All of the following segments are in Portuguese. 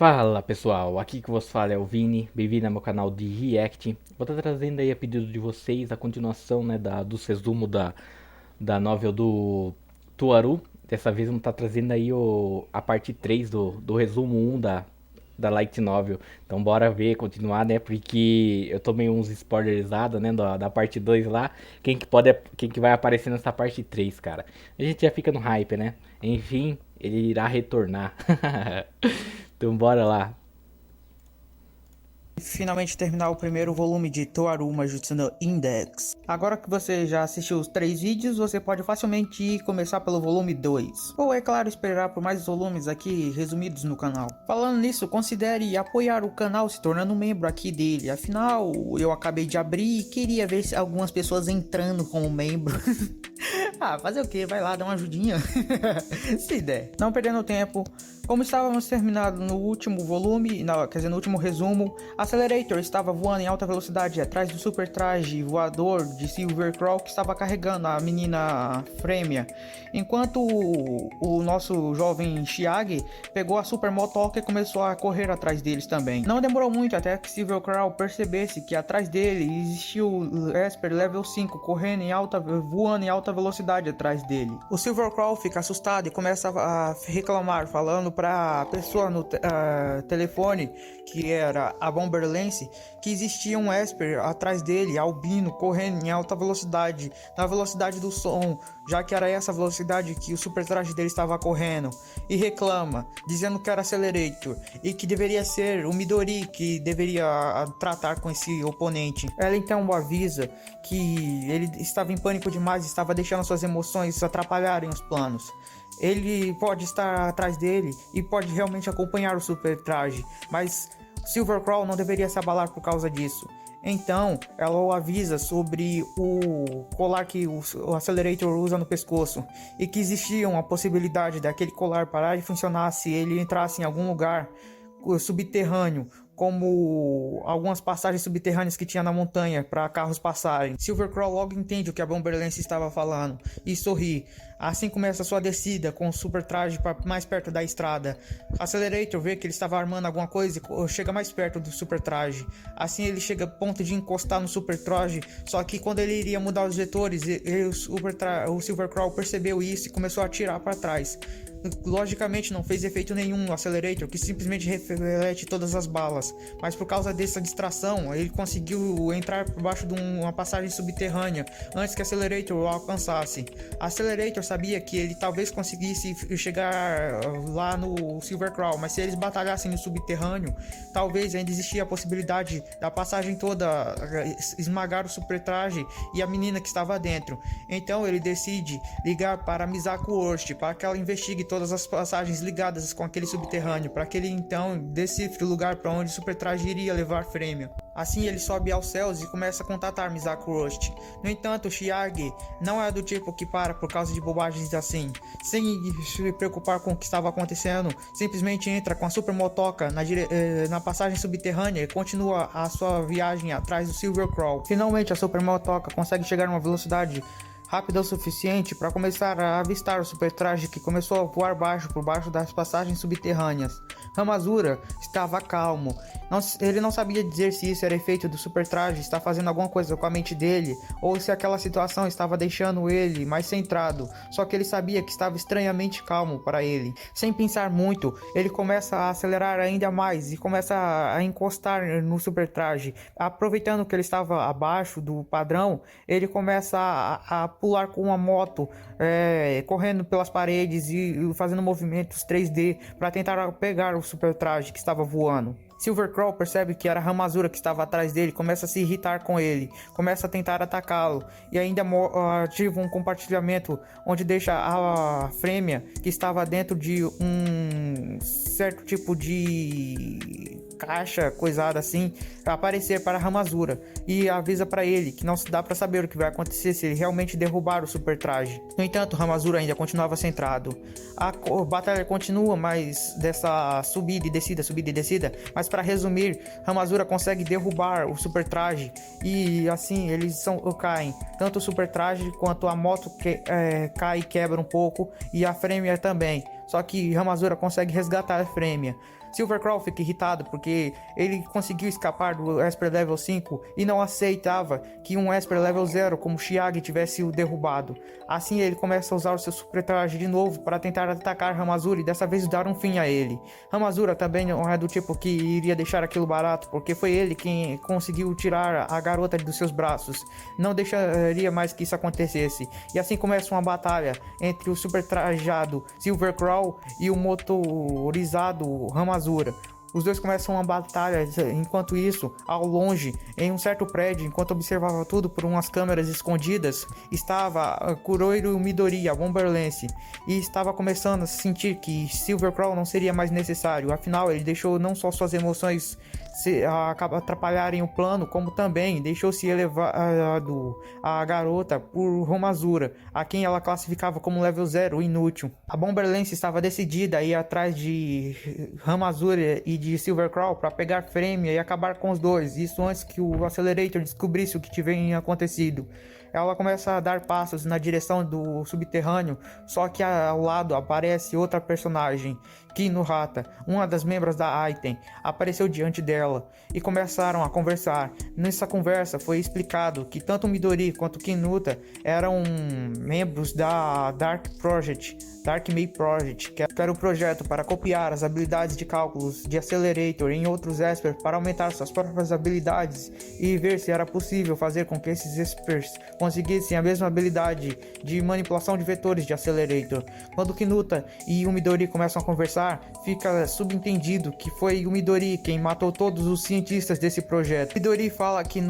Fala pessoal, aqui que vos fala é o Vini, bem-vindo ao meu canal de React. Vou estar trazendo aí a pedido de vocês a continuação, né, do resumo da novel do Tuaru. Dessa vez vamos estar trazendo aí a parte 3 do resumo 1 da Light Novel. Então bora ver, continuar, né, porque eu tomei uns spoilerizados, né, da parte 2 lá. Quem que vai aparecer nessa parte 3, cara? A gente já fica no hype, né? Enfim, ele irá retornar. Então bora lá. Finalmente terminar o primeiro volume de Toaru Majutsu no Index. Agora que você já assistiu os 3 vídeos, você pode facilmente começar pelo volume 2. Ou é claro, esperar por mais volumes aqui resumidos no canal. Falando nisso, considere apoiar o canal se tornando um membro aqui dele. Afinal, eu acabei de abrir e queria ver se algumas pessoas entrando como membro. Ah, fazer o que? Vai lá, dá uma ajudinha. Se der. Não perdendo tempo, como estávamos terminado no último volume, quer dizer, no último resumo, Accelerator estava voando em alta velocidade atrás do super traje voador de Silverclaw que estava carregando a menina Fremia, enquanto o nosso jovem Chiage pegou a super motoca e começou a correr atrás deles também. Não demorou muito até que Silverclaw percebesse que atrás dele existia o Esper level 5 voando em alta velocidade atrás dele. O Silverclaw fica assustado e começa a reclamar, falando para a pessoa no telefone, que era a Bomber Lance, que existia um Esper atrás dele, albino, correndo em alta velocidade, na velocidade do som, já que era essa velocidade que o super traje dele estava correndo, e reclama, dizendo que era Accelerator, e que deveria ser o Midori que deveria tratar com esse oponente. Ela então o avisa que ele estava em pânico demais, estava deixando suas emoções atrapalharem os planos. Ele pode estar atrás dele e pode realmente acompanhar o super traje, mas Silverclaw não deveria se abalar por causa disso. Então, ela o avisa sobre o colar que o Accelerator usa no pescoço e que existia uma possibilidade daquele colar parar de funcionar se ele entrasse em algum lugar subterrâneo, como algumas passagens subterrâneas que tinha na montanha para carros passarem. Silverclaw logo entende o que a Bomber Lance estava falando e sorri. Assim começa sua descida com o super traje mais perto da estrada. Accelerator vê que ele estava armando alguma coisa e chega mais perto do super traje. Assim ele chega a ponto de encostar no super traje, só que quando ele iria mudar os vetores, o Silverclaw percebeu isso e começou a atirar para trás. Logicamente não fez efeito nenhum no Accelerator, que simplesmente reflete todas as balas, mas por causa dessa distração ele conseguiu entrar por baixo de uma passagem subterrânea antes que Accelerator o alcançasse. Accelerator sabia que ele talvez conseguisse chegar lá no Silverclaw, mas se eles batalhassem no subterrâneo, talvez ainda existia a possibilidade da passagem toda esmagar o super traje e a menina que estava dentro. Então ele decide ligar para Misako Worst para que ela investigue todas as passagens ligadas com aquele subterrâneo, para que ele então decifre o lugar para onde o super traje iria levar Fremia. Assim ele sobe aos céus e começa a contatar Misako Rust. No entanto, Chiage não é do tipo que para por causa de bobagens assim. Sem se preocupar com o que estava acontecendo, simplesmente entra com a super motoca na passagem subterrânea e continua a sua viagem atrás do Silverclaw. Finalmente a super motoca consegue chegar a uma velocidade rápida o suficiente para começar a avistar o super traje que começou a voar por baixo das passagens subterrâneas. Ramazura estava calmo. Ele não sabia dizer se isso era efeito do super traje estar fazendo alguma coisa com a mente dele, ou se aquela situação estava deixando ele mais centrado, só que ele sabia que estava estranhamente calmo para ele. Sem pensar muito, ele começa a acelerar ainda mais e começa a encostar no super traje. Aproveitando que ele estava abaixo do padrão, ele começa a pular com uma moto, correndo pelas paredes e fazendo movimentos 3D para tentar pegar o super traje que estava voando. Silverclaw percebe que era Ramazura que estava atrás dele, começa a se irritar com ele, começa a tentar atacá-lo e ainda ativa um compartilhamento onde deixa a Fremia, que estava dentro de um certo tipo de caixa coisada assim, aparecer para Ramazura e avisa para ele que não dá para saber o que vai acontecer se ele realmente derrubar o super traje. No entanto, Ramazura ainda continuava centrado. A batalha continua, mas dessa subida e descida, mas para resumir, Ramazura consegue derrubar o super traje e assim eles caem. Tanto o super traje quanto a moto cai e quebra um pouco e a Fremia também. Só que Ramazura consegue resgatar a Fremia. Silverclaw fica irritado porque ele conseguiu escapar do Esper Level 5 e não aceitava que um Esper Level 0 como Chiage tivesse o derrubado. Assim ele começa a usar o seu super traje de novo para tentar atacar Ramazura e dessa vez dar um fim a ele. Ramazura também não é do tipo que iria deixar aquilo barato, porque foi ele quem conseguiu tirar a garota dos seus braços. Não deixaria mais que isso acontecesse. E assim começa uma batalha entre o super trajado Silverclaw e o motorizado Ramazura. Os dois começam uma batalha. Enquanto isso, ao longe, em um certo prédio, enquanto observava tudo por umas câmeras escondidas, estava Kuroiru Midori, a Bomberlance, e estava começando a sentir que Silverclaw não seria mais necessário. Afinal, ele deixou não só suas emoções atrapalharem o plano, como também deixou-se elevado a garota por Ramazura, a quem ela classificava como level 0 inútil. A Bomberlance estava decidida a ir atrás de Ramazura e de Silverclaw para pegar Frêmia e acabar com os dois, isso antes que o Accelerator descobrisse o que tinha acontecido. Ela começa a dar passos na direção do subterrâneo, só que ao lado aparece outra personagem, Kinuhata, uma das membros da Aiten, apareceu diante dela e começaram a conversar. Nessa conversa foi explicado que tanto Midori quanto Kinuta eram membros da Dark May Project, que era um projeto para copiar as habilidades de cálculos de Accelerator em outros Esper para aumentar suas próprias habilidades e ver se era possível fazer com que esses Espers conseguissem a mesma habilidade de manipulação de vetores de Accelerator. Quando Kinuta e o Midori começam a conversar, fica subentendido que foi o Midori quem matou todos os cientistas desse projeto. Midori fala que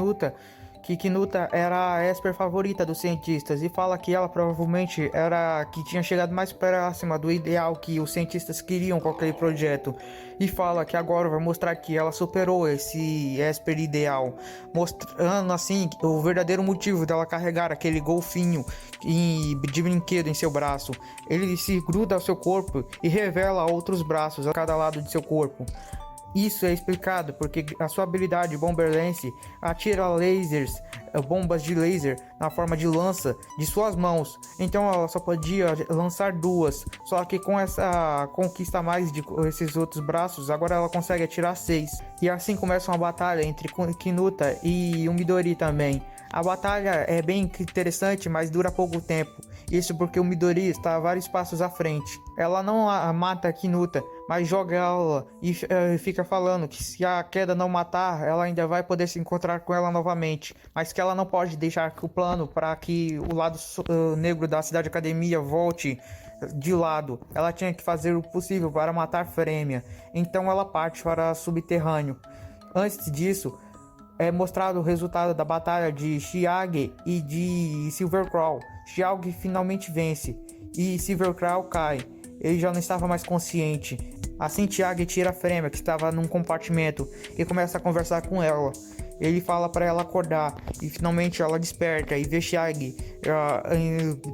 Kinuta era a Esper favorita dos cientistas e fala que ela provavelmente era a que tinha chegado mais próxima do ideal que os cientistas queriam com aquele projeto, e fala que agora vai mostrar que ela superou esse Esper ideal, mostrando assim o verdadeiro motivo dela carregar aquele golfinho de brinquedo em seu braço. Ele se gruda ao seu corpo e revela outros braços a cada lado de seu corpo. Isso é explicado porque a sua habilidade Bomberlance atira lasers, bombas de laser na forma de lança de suas mãos, então ela só podia lançar duas, só que com essa conquista mais de esses outros braços, agora ela consegue atirar 6. E assim começa uma batalha entre Kinuta e o Midori também. A batalha é bem interessante, mas dura pouco tempo. Isso porque o Midori está vários passos à frente. Ela não mata a Kinuta, mas joga ela e fica falando que se a queda não matar, ela ainda vai poder se encontrar com ela novamente. Mas que ela não pode deixar que o plano para que o lado negro da Cidade Academia volte de lado. Ela tinha que fazer o possível para matar Frêmia. Então ela parte para subterrâneo. Antes disso, é mostrado o resultado da batalha de Chiage e de Silverclaw. Chiage finalmente vence e Silverclaw cai. Ele já não estava mais consciente. Assim Chiage tira a Frêmia, que estava num compartimento, e começa a conversar com ela. Ele fala para ela acordar e finalmente ela desperta e vê Chiage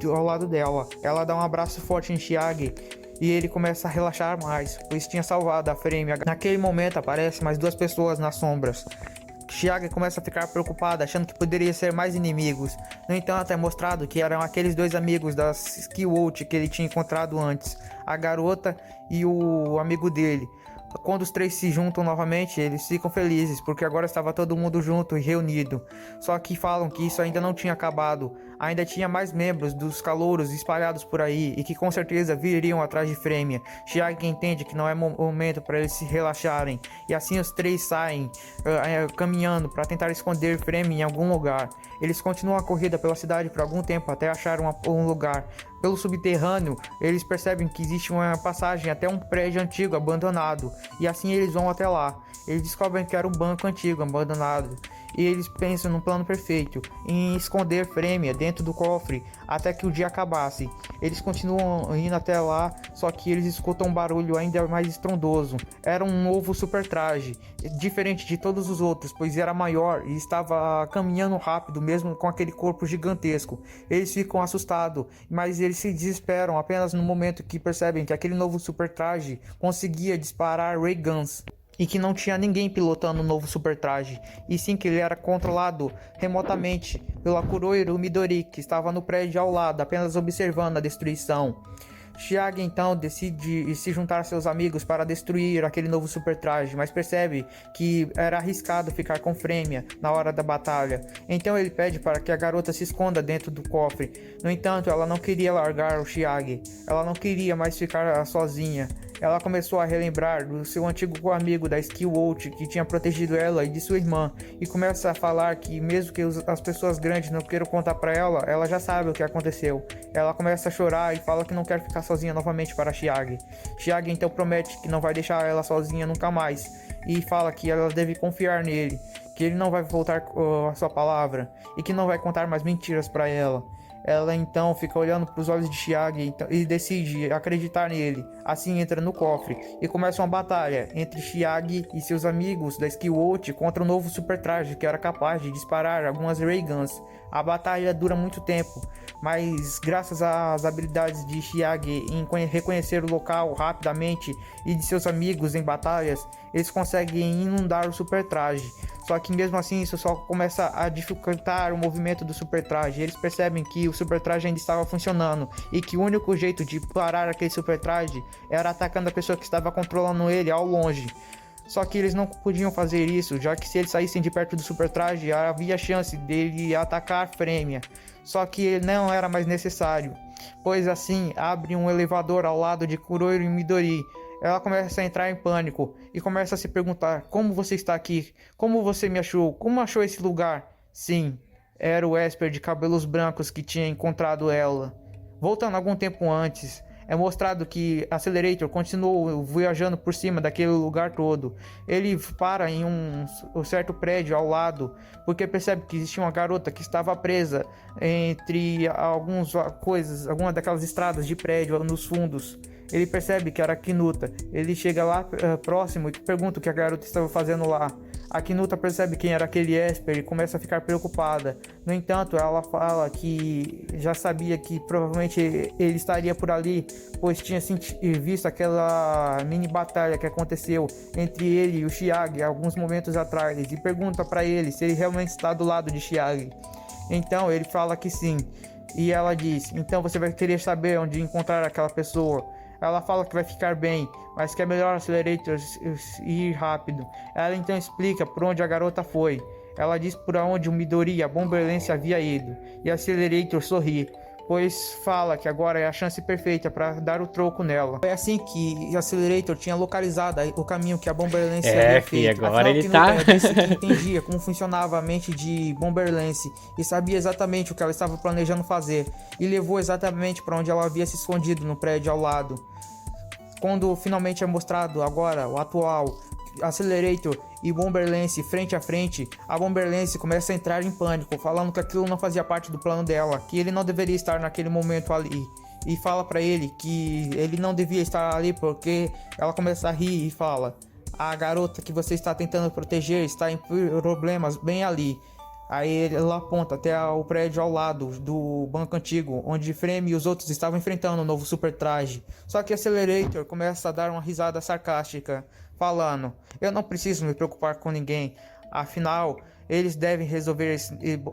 ao lado dela. Ela dá um abraço forte em Chiage e ele começa a relaxar mais, pois tinha salvado a Frêmia. Naquele momento aparecem mais duas pessoas nas sombras. Chiage começa a ficar preocupada, achando que poderia ser mais inimigos. No entanto, é mostrado que eram aqueles dois amigos da Skillwolf que ele tinha encontrado antes, a garota e o amigo dele. Quando os três se juntam novamente, eles ficam felizes, porque agora estava todo mundo junto e reunido. Só que falam que isso ainda não tinha acabado. Ainda tinha mais membros dos calouros espalhados por aí, e que com certeza viriam atrás de Frêmia. Chiage entende que não é momento para eles se relaxarem, e assim os três saem caminhando para tentar esconder Frêmia em algum lugar. Eles continuam a corrida pela cidade por algum tempo até achar um lugar. Pelo subterrâneo, eles percebem que existe uma passagem até um prédio antigo abandonado, e assim eles vão até lá. Eles descobrem que era um banco antigo abandonado, e eles pensam num plano perfeito, em esconder Frêmia dentro do cofre até que o dia acabasse. Eles continuam indo até lá, só que eles escutam um barulho ainda mais estrondoso. Era um novo super traje, diferente de todos os outros, pois era maior e estava caminhando rápido mesmo com aquele corpo gigantesco. Eles ficam assustados, mas eles se desesperam apenas no momento que percebem que aquele novo super traje conseguia disparar ray guns, e que não tinha ninguém pilotando o novo super traje, e sim que ele era controlado remotamente pela Kuroiru Midori, que estava no prédio ao lado, apenas observando a destruição. Chiage então decide se juntar a seus amigos para destruir aquele novo super traje, mas percebe que era arriscado ficar com Frêmia na hora da batalha. Então ele pede para que a garota se esconda dentro do cofre. No entanto, ela não queria largar o Chiage, ela não queria mais ficar sozinha. Ela começou a relembrar do seu antigo amigo da Skillwolf que tinha protegido ela e de sua irmã, e começa a falar que mesmo que as pessoas grandes não queiram contar para ela, ela já sabe o que aconteceu. Ela começa a chorar e fala que não quer ficar sozinha novamente para Chiage. Chiage então promete que não vai deixar ela sozinha nunca mais, e fala que ela deve confiar nele, que ele não vai voltar a sua palavra, e que não vai contar mais mentiras para ela. Ela então fica olhando para os olhos de Chiage e decide acreditar nele. Assim entra no cofre e começa uma batalha entre Chiage e seus amigos da Skillwolf contra o novo super traje que era capaz de disparar algumas Ray Guns. A batalha dura muito tempo, mas graças às habilidades de Chiage em reconhecer o local rapidamente e de seus amigos em batalhas, eles conseguem inundar o super traje. Só que mesmo assim isso só começa a dificultar o movimento do super traje. Eles percebem que o super traje ainda estava funcionando e que o único jeito de parar aquele super traje era atacando a pessoa que estava controlando ele ao longe. Só que eles não podiam fazer isso, já que se eles saíssem de perto do super traje, havia chance dele atacar Frêmia. Só que não era mais necessário, pois assim abre um elevador ao lado de Kuroiro e Midori. Ela começa a entrar em pânico e começa a se perguntar: como você está aqui? Como você me achou? Como achou esse lugar? Sim, era o Esper de cabelos brancos que tinha encontrado ela. Voltando algum tempo antes, é mostrado que Accelerator continuou viajando por cima daquele lugar todo. Ele para em um certo prédio ao lado, porque percebe que existia uma garota que estava presa entre algumas daquelas estradas de prédio nos fundos. Ele percebe que era a Kinuta. Ele chega lá próximo e pergunta o que a garota estava fazendo lá. A Kinuta percebe quem era aquele Esper e começa a ficar preocupada. No entanto, ela fala que já sabia que provavelmente ele estaria por ali, pois tinha visto aquela mini batalha que aconteceu entre ele e o Chiage alguns momentos atrás, e pergunta para ele se ele realmente está do lado de Chiage. Então ele fala que sim, e ela diz: então você vai querer saber onde encontrar aquela pessoa. Ela fala que vai ficar bem, mas que é melhor Accelerator ir rápido. Ela então explica por onde a garota foi. Ela diz por onde o Midori e a Bomberlance havia ido, e Accelerator sorri, pois fala que agora é a chance perfeita para dar o troco nela. Foi assim que Accelerator tinha localizado o caminho que a Bomberlance havia feito. Agora ele disse que entendia como funcionava a mente de Bomberlance e sabia exatamente o que ela estava planejando fazer, e levou exatamente para onde ela havia se escondido no prédio ao lado. Quando finalmente é mostrado agora o atual Accelerator e Bomberlance frente a frente, a Bomberlance começa a entrar em pânico, falando que aquilo não fazia parte do plano dela, que ele não deveria estar naquele momento ali, e fala pra ele que ele não devia estar ali porque ela começa a rir e fala: a garota que você está tentando proteger está em problemas bem ali. Aí ela aponta até o prédio ao lado do banco antigo, onde Frame e os outros estavam enfrentando o novo super traje. Só que Accelerator começa a dar uma risada sarcástica, falando: eu não preciso me preocupar com ninguém, afinal eles devem resolver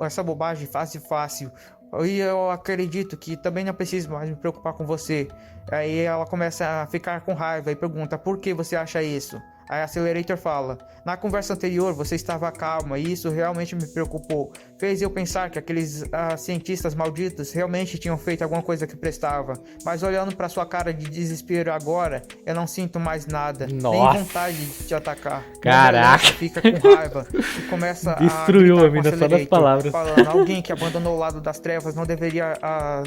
essa bobagem fácil. E eu acredito que também não preciso mais me preocupar com você. Aí ela começa a ficar com raiva e pergunta: por que você acha isso? Aí a Accelerator fala: na conversa anterior você estava calma e isso realmente me preocupou. Fez eu pensar que aqueles cientistas malditos realmente tinham feito alguma coisa que prestava. Mas olhando para sua cara de desespero agora, eu não sinto mais nada. Nossa. Nem vontade de te atacar. Caraca. Fica com raiva e começa Destruiu a a mina só das palavras. falando: alguém que abandonou o lado das trevas não deveria,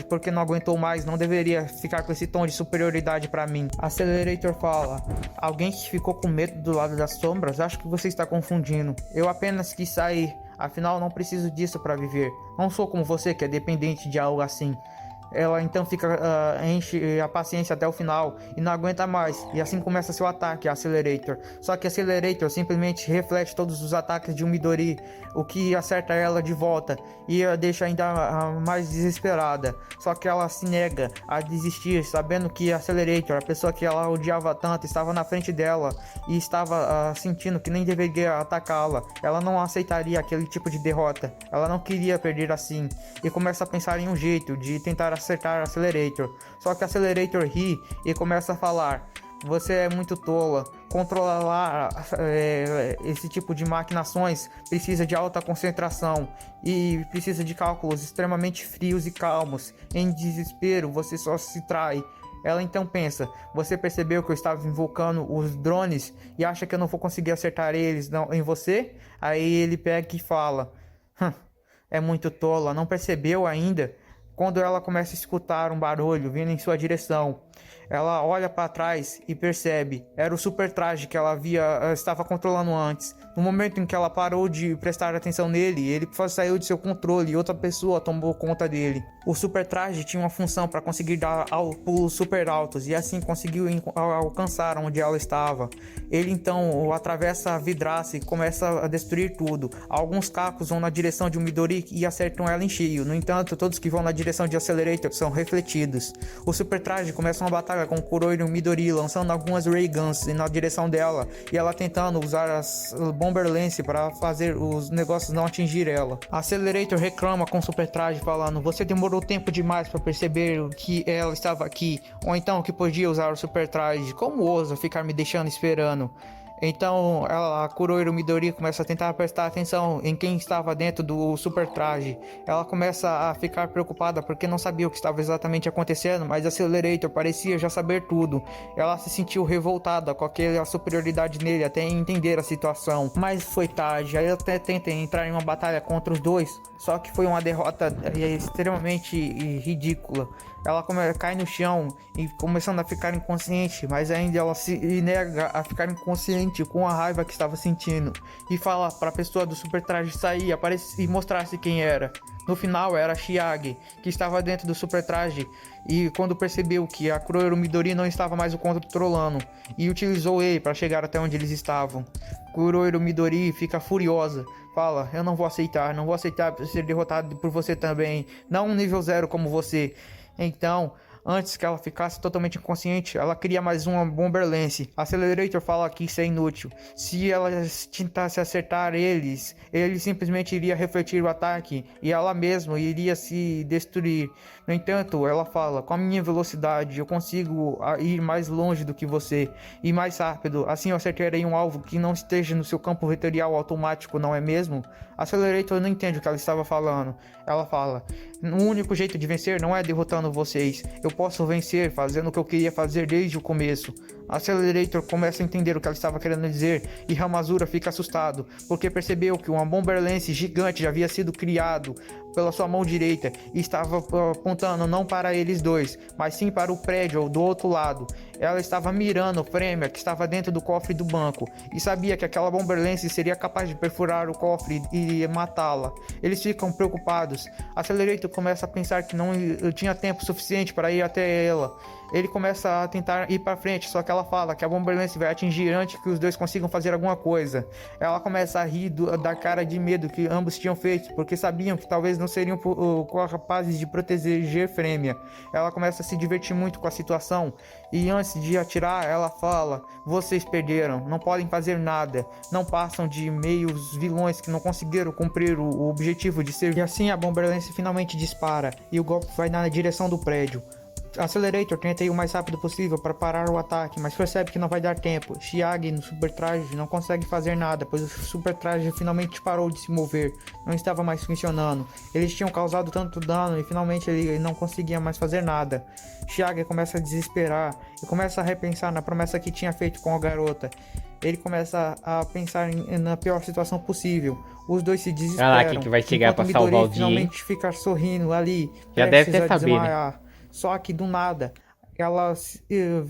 porque não aguentou mais, não deveria ficar com esse tom de superioridade para mim. Accelerator fala: alguém que ficou com medo do lado das sombras? Acho que você está confundindo. Eu apenas quis sair, afinal não preciso disso para viver. Não sou como você que é dependente de algo assim. Ela então enche a paciência até o final e não aguenta mais, e assim começa seu ataque a Accelerator. Só que Accelerator simplesmente reflete todos os ataques de um Midori, o que acerta ela de volta e a deixa ainda mais desesperada. Só que ela se nega a desistir, sabendo que Accelerator, a pessoa que ela odiava tanto, estava na frente dela e estava sentindo que nem deveria atacá-la. Ela não aceitaria aquele tipo de derrota, ela não queria perder assim, e começa a pensar em um jeito de tentar acertar Accelerator. Só que Accelerator ri e começa a falar: você é muito tola. Controlar esse tipo de maquinações precisa de alta concentração e precisa de cálculos extremamente frios e calmos. Em desespero, você só se trai. Ela então pensa: você percebeu que eu estava invocando os drones e acha que eu não vou conseguir acertar eles em você? Aí ele pega e fala: é muito tola, não percebeu ainda? Quando ela começa a escutar um barulho vindo em sua direção, ela olha para trás e percebe: era o super traje que ela estava controlando antes. No momento em que ela parou de prestar atenção nele, ele saiu de seu controle e outra pessoa tomou conta dele. O super traje tinha uma função para conseguir dar pulos super altos e assim conseguiu alcançar onde ela estava. Ele então atravessa a vidraça e começa a destruir tudo. Alguns cacos vão na direção de um Midori e acertam ela em cheio. No entanto, todos que vão na direção de Accelerator são refletidos. O super traje começa uma batalha com Kurohiro e Midori, lançando algumas Ray Guns na direção dela e ela tentando usar as Bomber Lance para fazer os negócios não atingir ela. Accelerator reclama com o super traje falando: você demorou tempo demais para perceber que ela estava aqui, ou então que podia usar o super traje. Como ousa ficar me deixando esperando? Então a Kurohiro Midori começa a tentar prestar atenção em quem estava dentro do super traje. Ela começa a ficar preocupada porque não sabia o que estava exatamente acontecendo, mas Accelerator parecia já saber tudo. Ela se sentiu revoltada com aquela superioridade nele até entender a situação. Mas foi tarde, aí ela até tenta entrar em uma batalha contra os dois, só que foi uma derrota extremamente ridícula. Ela cai no chão e começando a ficar inconsciente, mas ainda ela se nega a ficar inconsciente com a raiva que estava sentindo e fala para a pessoa do super traje sair, aparecer e mostrar-se quem era. No final era Chiage, que estava dentro do super traje, e quando percebeu que a Kurohiro Midori não estava mais o controlando e utilizou ele para chegar até onde eles estavam. Kurohiro Midori fica furiosa, fala: eu não vou aceitar ser derrotado por você também, não um nível 0 como você. Então, antes que ela ficasse totalmente inconsciente, ela cria mais uma Bomber Lance. Accelerator fala que isso é inútil. Se ela tentasse acertar eles, ele simplesmente iria refletir o ataque e ela mesma iria se destruir. No entanto, ela fala: com a minha velocidade eu consigo ir mais longe do que você e mais rápido. Assim eu acertarei um alvo que não esteja no seu campo vetorial automático, não é mesmo? Accelerator não entende o que ela estava falando. Ela fala: o único jeito de vencer não é derrotando vocês. Eu posso vencer fazendo o que eu queria fazer desde o começo. Accelerator começa a entender o que ela estava querendo dizer e Hamazura fica assustado, porque percebeu que uma Bomber Lance gigante já havia sido criado pela sua mão direita e estava apontando não para eles dois, mas sim para o prédio do outro lado. Ela estava mirando o Premier que estava dentro do cofre do banco e sabia que aquela Bomber Lance seria capaz de perfurar o cofre e matá-la. Eles ficam preocupados. Accelerator começa a pensar que não tinha tempo suficiente para ir até ela. Ele começa a tentar ir para frente, só que ela fala que a Bomber Lance vai atingir antes que os dois consigam fazer alguma coisa. Ela começa a rir da cara de medo que ambos tinham feito, porque sabiam que talvez não seriam capazes de proteger Frêmia. Ela começa a se divertir muito com a situação e antes de atirar, ela fala: vocês perderam, não podem fazer nada, não passam de meios vilões que não conseguiram cumprir o objetivo de ser. E assim a Bomber Lance finalmente dispara e o golpe vai na direção do prédio. Accelerator tenta ir o mais rápido possível para parar o ataque, mas percebe que não vai dar tempo. Chiage no super traje não consegue fazer nada, pois o super traje finalmente parou de se mover, não estava mais funcionando. Eles tinham causado tanto dano e finalmente ele não conseguia mais fazer nada. Chiage começa a desesperar e começa a repensar na promessa que tinha feito com a garota. Ele começa a pensar na pior situação possível. Os dois se desesperam. Olha lá, que vai chegar para salvar o dia. Finalmente fica sorrindo ali, já deve ter sabido, né? Só que do nada, ela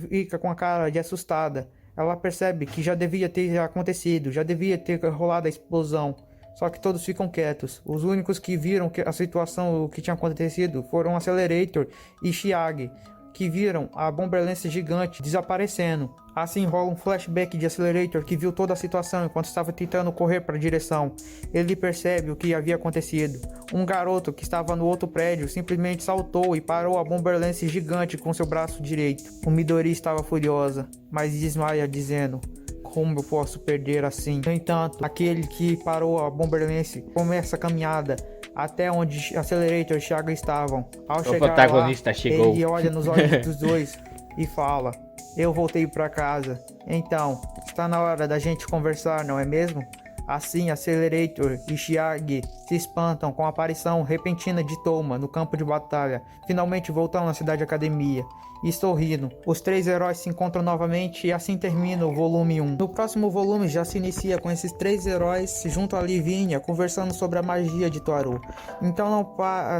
fica com a cara de assustada. Ela percebe que já devia ter acontecido, já devia ter rolado a explosão. Só que todos ficam quietos. Os únicos que viram a situação, o que tinha acontecido, foram Accelerator e Chiage, que viram a Bomber Lance gigante desaparecendo. Assim rola um flashback de Accelerator que viu toda a situação enquanto estava tentando correr para a direção. Ele percebe o que havia acontecido. Um garoto que estava no outro prédio simplesmente saltou e parou a Bomber Lance gigante com seu braço direito. O Midori estava furiosa, mas desmaia dizendo: como eu posso perder assim? No entanto, aquele que parou a Bomber Lance começa a caminhada até onde Accelerator e Thiago estavam. Ao O chegar protagonista lá, chegou. ele olha nos olhos dos dois e fala: eu voltei pra casa. Então, está na hora da gente conversar, não é mesmo? Assim, Accelerator e Chiag se espantam com a aparição repentina de Toma no campo de batalha, finalmente voltando à cidade academia. E sorrindo, os três heróis se encontram novamente e assim termina o volume 1. No próximo volume já se inicia com esses três heróis junto a Livinha conversando sobre a magia de Toaru. Então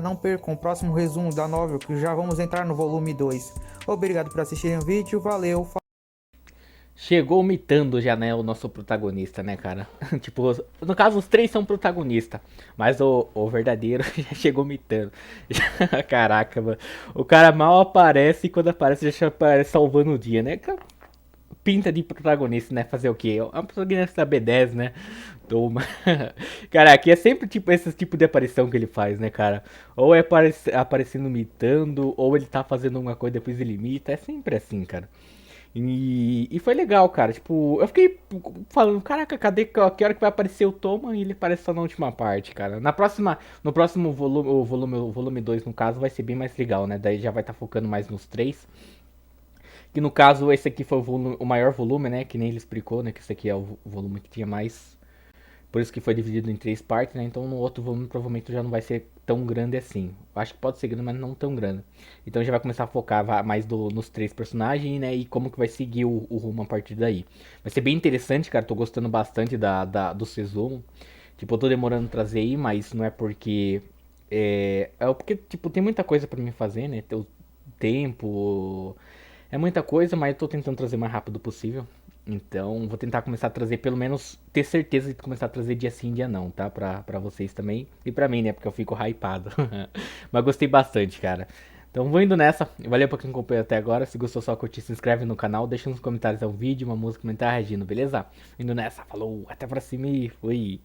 não percam o próximo resumo da novel, que já vamos entrar no volume 2. Obrigado por assistirem o vídeo, valeu! Chegou mitando já, né, o nosso protagonista, né, cara? Tipo, no caso, os três são protagonistas, mas o verdadeiro já chegou mitando. Caraca, mano. O cara mal aparece e quando aparece já aparece salvando o dia, né? Pinta de protagonista, né? Fazer o quê? É uma protagonista B10, né? Toma. Cara, aqui é sempre tipo esse tipo de aparição que ele faz, né, cara? Ou é aparecendo mitando, ou ele tá fazendo uma coisa e depois ele imita. É sempre assim, cara. E foi legal, cara. Tipo, eu fiquei falando, caraca, cadê que hora que vai aparecer o Toma? E ele aparece só na última parte, cara. No próximo volume, o volume 2, no caso, vai ser bem mais legal, né? Daí já vai estar focando mais nos três. Que no caso, esse aqui foi o maior volume, né? Que nem ele explicou, né? Que esse aqui é o volume que tinha mais. Por isso que foi dividido em três partes, né? Então no outro volume provavelmente já não vai ser tão grande assim. Acho que pode ser grande, mas não tão grande. Então já vai começar a focar mais nos três personagens, né? E como que vai seguir o rumo a partir daí. Vai ser bem interessante, cara. Tô gostando bastante do Sezumo. Tipo, eu tô demorando a trazer aí, mas não é porque. É porque, tipo, tem muita coisa pra mim fazer, né? Tem o tempo. É muita coisa, mas eu tô tentando trazer o mais rápido possível. Então, vou tentar começar a trazer, pelo menos, ter certeza de começar a trazer dia sim, dia não, tá? Pra vocês também. E pra mim, né? Porque eu fico hypado. Mas gostei bastante, cara. Então, vou indo nessa. Valeu pra quem acompanhou até agora. Se gostou, só curtir, se inscreve no canal. Deixa nos comentários o vídeo, uma música, comentar, reagindo, beleza? Indo nessa. Falou, até pra cima e fui.